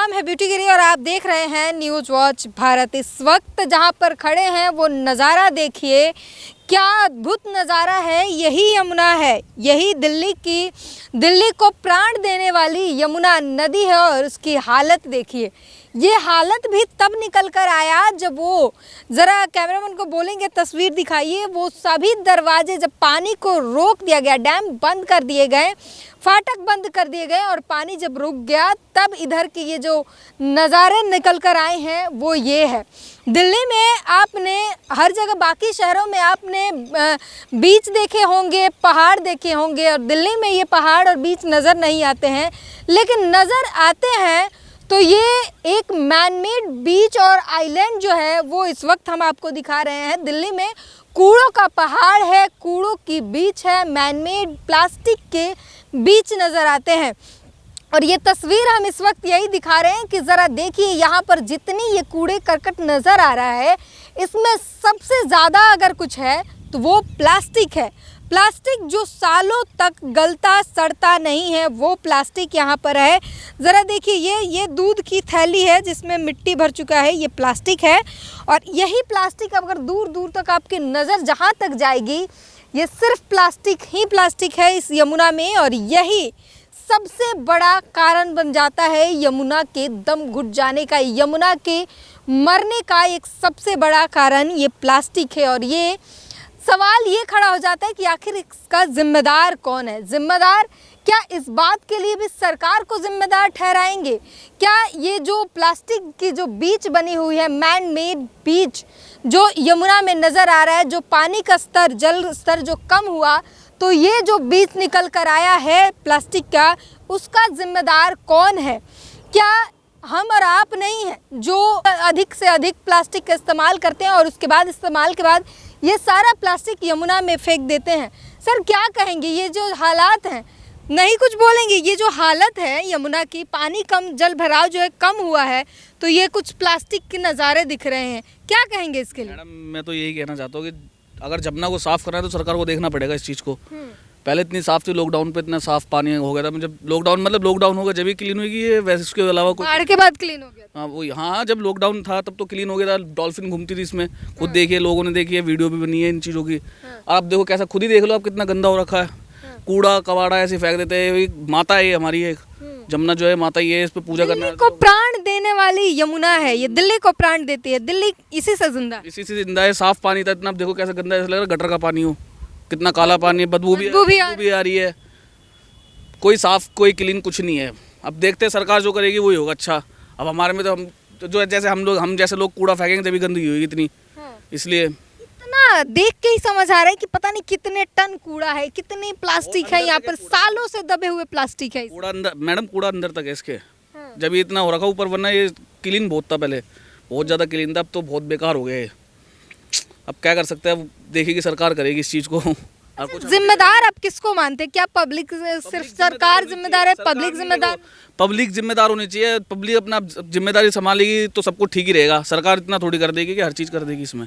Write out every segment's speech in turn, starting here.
नाम है ब्यूटी गिरी और आप देख रहे हैं न्यूज़ वॉच भारत। इस वक्त जहां पर खड़े हैं वो नज़ारा देखिए, क्या अद्भुत नज़ारा है। यही यमुना है, यही दिल्ली को प्राण देने वाली यमुना नदी है और उसकी हालत देखिए। ये हालत भी तब निकल कर आया जब वो, ज़रा कैमरामैन को बोलेंगे तस्वीर दिखाइए, वो सभी दरवाजे जब पानी को रोक दिया गया, डैम बंद कर दिए गए, फाटक बंद कर दिए गए और पानी जब रुक गया तब इधर के ये जो नज़ारे निकल कर आए हैं वो ये है। दिल्ली में आपने हर जगह, बाकी शहरों में आपने बीच देखे होंगे, पहाड़ देखे होंगे और दिल्ली में ये पहाड़ और बीच नज़र नहीं आते हैं, लेकिन नज़र आते हैं तो ये एक मैनमेड बीच और आइलैंड जो है वो इस वक्त हम आपको दिखा रहे हैं। दिल्ली में कूड़ों का पहाड़ है, कूड़ों की बीच है, मैनमेड प्लास्टिक के बीच नज़र आते हैं। और ये तस्वीर हम इस वक्त यही दिखा रहे हैं कि ज़रा देखिए यहाँ पर जितनी ये कूड़े करकट नज़र आ रहा है, इसमें सबसे ज़्यादा अगर कुछ है तो वो प्लास्टिक है। प्लास्टिक जो सालों तक गलता सड़ता नहीं है, वो प्लास्टिक यहाँ पर है। ज़रा देखिए ये दूध की थैली है जिसमें मिट्टी भर चुका है, ये प्लास्टिक है। और यही प्लास्टिक अगर दूर दूर तक आपकी नज़र जहाँ तक जाएगी, ये सिर्फ प्लास्टिक ही प्लास्टिक है इस यमुना में। और यही सबसे बड़ा कारण बन जाता है यमुना के दम घुट जाने का, यमुना के मरने का एक सबसे बड़ा कारण ये प्लास्टिक है। और ये सवाल ये खड़ा हो जाता है कि आखिर इसका जिम्मेदार कौन है। जिम्मेदार क्या इस बात के लिए भी सरकार को जिम्मेदार ठहराएंगे? क्या ये जो प्लास्टिक की जो बीच बनी हुई है, मैन मेड बीच जो यमुना में नज़र आ रहा है, जो पानी का स्तर, जल स्तर जो कम हुआ, तो ये जो बीच निकल कर आया है प्लास्टिक का, उसका जिम्मेदार कौन है? क्या हम और आप नहीं हैं जो अधिक से अधिक प्लास्टिक का इस्तेमाल करते हैं और उसके बाद इस्तेमाल के बाद ये सारा प्लास्टिक यमुना में फेंक देते हैं? सर क्या कहेंगे, ये जो हालात हैं, नहीं कुछ बोलेंगे? ये जो हालत है यमुना की, पानी कम, जल भराव जो है कम हुआ है, तो ये कुछ प्लास्टिक के नज़ारे दिख रहे हैं, क्या कहेंगे इसके लिए? मैडम मैं तो यही कहना चाहता हूँ कि अगर जमुना को साफ़ करना है तो सरकार को देखना पड़ेगा इस चीज़ को। पहले इतनी साफ़ थी, लॉकडाउन पे इतना साफ़ पानी हो गया था। जब लॉकडाउन होगा जब भी क्लीन होगी ये, वैसे इसके अलावा कुछ बाढ़ के बाद क्लीन हो गया। हाँ वही, हाँ जब लॉकडाउन था तब तो क्लीन हो गया था। डॉल्फिन घूमती थी इसमें, खुद देखिए, लोगों ने देखी है, वीडियो भी बनी है इन चीज़ों की। आप देखो कैसा, खुद ही देख लो आप, कितना गंदा हो रखा है। कूड़ा कबाड़ा ऐसे फेंक देते हैं। माता है ये हमारी, एक जमुना जो है माता, ये इस पे पूजा करना दिल्ली को प्राण देने वाली यमुना है, ये दिल्ली को प्राण देती है। दिल्ली इसी से जिंदा है। साफ पानी था इतना, अब देखो कैसा गंदा, ऐसा लग रहा है गटर का पानी हो, कितना काला पानी है, बदबू भी आ रही है। कोई साफ, कोई क्लीन कुछ नहीं है। अब देखते हैं सरकार जो करेगी वही होगा। अच्छा, अब हमारे में तो हम जो जैसे हम जैसे लोग कूड़ा फेंकेंगे तभी गंदगी होगी इतनी। इसलिए इतना देख के ही समझ आ रहा है कि पता नहीं कितने टन कूड़ा है, कितनी प्लास्टिक है यहाँ पर, सालों से दबे हुए प्लास्टिक है। कूड़ा अंदर, मैडम कूड़ा अंदर तक है इसके। जब ये इतना हो रखा ऊपर, वरना ये क्लीन बहुत था पहले, बहुत ज़्यादा क्लीन था, अब तो बहुत बेकार हो गया है। अब क्या कर सकते हैं, अब देखिए कि सरकार करेगी इस चीज़ को। जिम्मेदार आप किसको मानते हैं? क्या पब्लिक, सिर्फ सरकार जिम्मेदार है? पब्लिक जिम्मेदार होनी चाहिए। पब्लिक अपना जिम्मेदारी संभालेगी तो सब कुछ ठीक ही रहेगा। सरकार इतना थोड़ी कर देगी कि हर चीज़ कर देगी इसमें।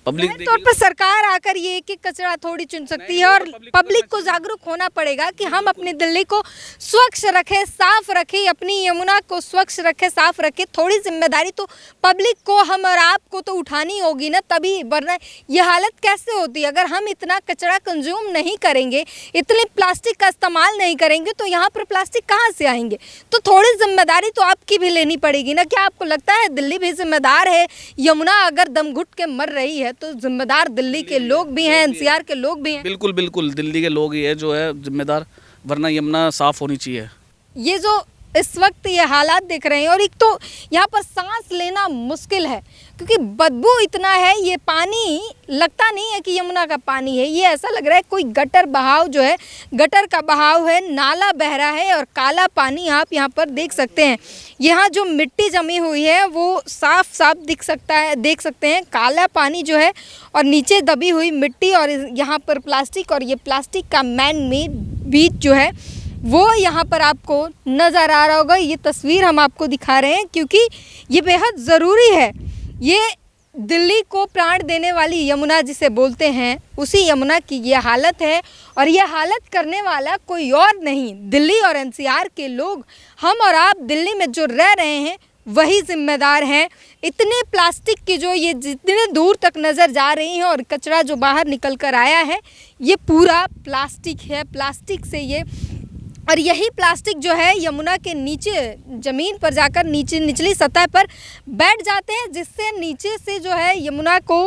पब्लिक तौर पर सरकार आकर ये एक कचरा थोड़ी चुन सकती है और पब्लिक को जागरूक होना पड़ेगा कि हम अपनी दिल्ली को स्वच्छ रखें, साफ रखें, अपनी यमुना को स्वच्छ रखें, साफ रखें। थोड़ी जिम्मेदारी तो पब्लिक को, हम और आपको तो उठानी होगी ना, तभी, वरना ये हालत कैसे होती है? अगर हम इतना कचरा कंज्यूम नहीं करेंगे, इतनी प्लास्टिक का इस्तेमाल नहीं करेंगे, तो यहाँ पर प्लास्टिक कहाँ से आएंगे? तो थोड़ी जिम्मेदारी तो आपकी भी लेनी पड़ेगी ना। क्या आपको लगता है दिल्ली भी जिम्मेदार है? यमुना अगर दम घुट के मर रही है तो जिम्मेदार दिल्ली के लोग भी हैं, एनसीआर के लोग भी हैं। बिल्कुल बिल्कुल, दिल्ली के लोग ही है जो है जिम्मेदार, वरना यमुना साफ होनी चाहिए। ये जो इस वक्त ये हालात देख रहे हैं, और एक तो यहाँ पर सांस लेना मुश्किल है क्योंकि बदबू इतना है। ये पानी लगता नहीं है कि यमुना का पानी है, ये ऐसा लग रहा है कोई गटर बहाव जो है, गटर का बहाव है, नाला बह रहा है और काला पानी आप यहाँ पर देख सकते हैं। यहाँ जो मिट्टी जमी हुई है वो साफ साफ देख सकते हैं, काला पानी जो है और नीचे दबी हुई मिट्टी, और यहाँ पर प्लास्टिक, और ये प्लास्टिक का मैन मेड बीच जो है वो यहाँ पर आपको नज़र आ रहा होगा। ये तस्वीर हम आपको दिखा रहे हैं क्योंकि ये बेहद ज़रूरी है। ये दिल्ली को प्राण देने वाली यमुना जिसे बोलते हैं, उसी यमुना की ये हालत है। और ये हालत करने वाला कोई और नहीं, दिल्ली और एनसीआर के लोग, हम और आप दिल्ली में जो रह रहे हैं वही जिम्मेदार हैं। इतने प्लास्टिक की जो ये जितने दूर तक नज़र जा रही हैं और कचरा जो बाहर निकल कर आया है, ये पूरा प्लास्टिक है। प्लास्टिक से ये, और यही प्लास्टिक जो है यमुना के नीचे ज़मीन पर जाकर निचली सतह पर बैठ जाते हैं, जिससे नीचे से जो है यमुना को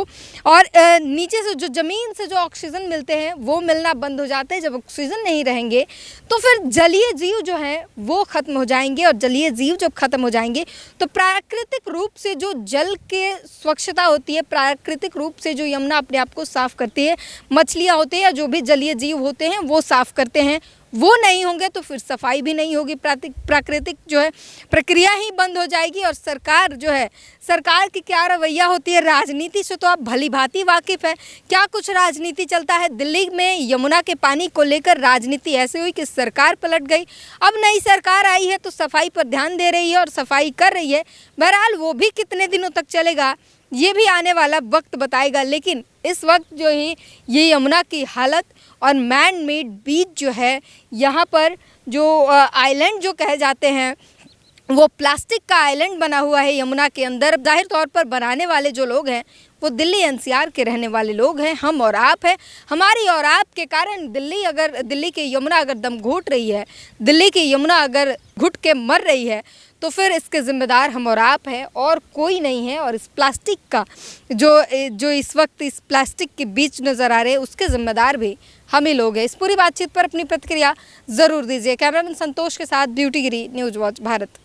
और नीचे से जो ज़मीन से जो ऑक्सीजन मिलते हैं वो मिलना बंद हो जाते हैं। जब ऑक्सीजन नहीं रहेंगे तो फिर जलीय जीव जो हैं वो ख़त्म हो जाएंगे, और जलीय जीव जब ख़त्म हो जाएंगे तो प्राकृतिक रूप से जो जल के स्वच्छता होती है, प्राकृतिक रूप से जो यमुना अपने आप को साफ़ करती है, मछलियाँ होती हैं या जो भी जलीय जीव होते हैं वो साफ़ करते हैं, वो नहीं होंगे तो फिर सफाई भी नहीं होगी, प्राकृतिक जो है प्रक्रिया ही बंद हो जाएगी। और सरकार जो है, सरकार की क्या रवैया होती है, राजनीति से तो आप भली भांति वाकिफ़ है, क्या कुछ राजनीति चलता है दिल्ली में। यमुना के पानी को लेकर राजनीति ऐसे हुई कि सरकार पलट गई। अब नई सरकार आई है तो सफाई पर ध्यान दे रही है और सफाई कर रही है। बहरहाल वो भी कितने दिनों तक चलेगा ये भी आने वाला वक्त बताएगा। लेकिन इस वक्त जो है ये यमुना की हालत और मैन मेड बीच जो है, यहाँ पर जो आइलैंड जो कहे जाते हैं वो प्लास्टिक का आइलैंड बना हुआ है यमुना के अंदर। जाहिर तौर पर बनाने वाले जो लोग हैं वो दिल्ली एनसीआर के रहने वाले लोग हैं, हम और आप हैं। हमारी और आपके कारण दिल्ली की यमुना अगर दम घोट रही है, दिल्ली की यमुना अगर घुट के मर रही है, तो फिर इसके ज़िम्मेदार हम और आप हैं और कोई नहीं है। और इस प्लास्टिक का जो इस वक्त इस प्लास्टिक के बीच नज़र आ रहे हैं उसके ज़िम्मेदार भी हम ही लोग हैं। इस पूरी बातचीत पर अपनी प्रतिक्रिया ज़रूर दीजिए। कैमरामैन संतोष के साथ ब्यूटी गिरी, न्यूज़ वॉच भारत।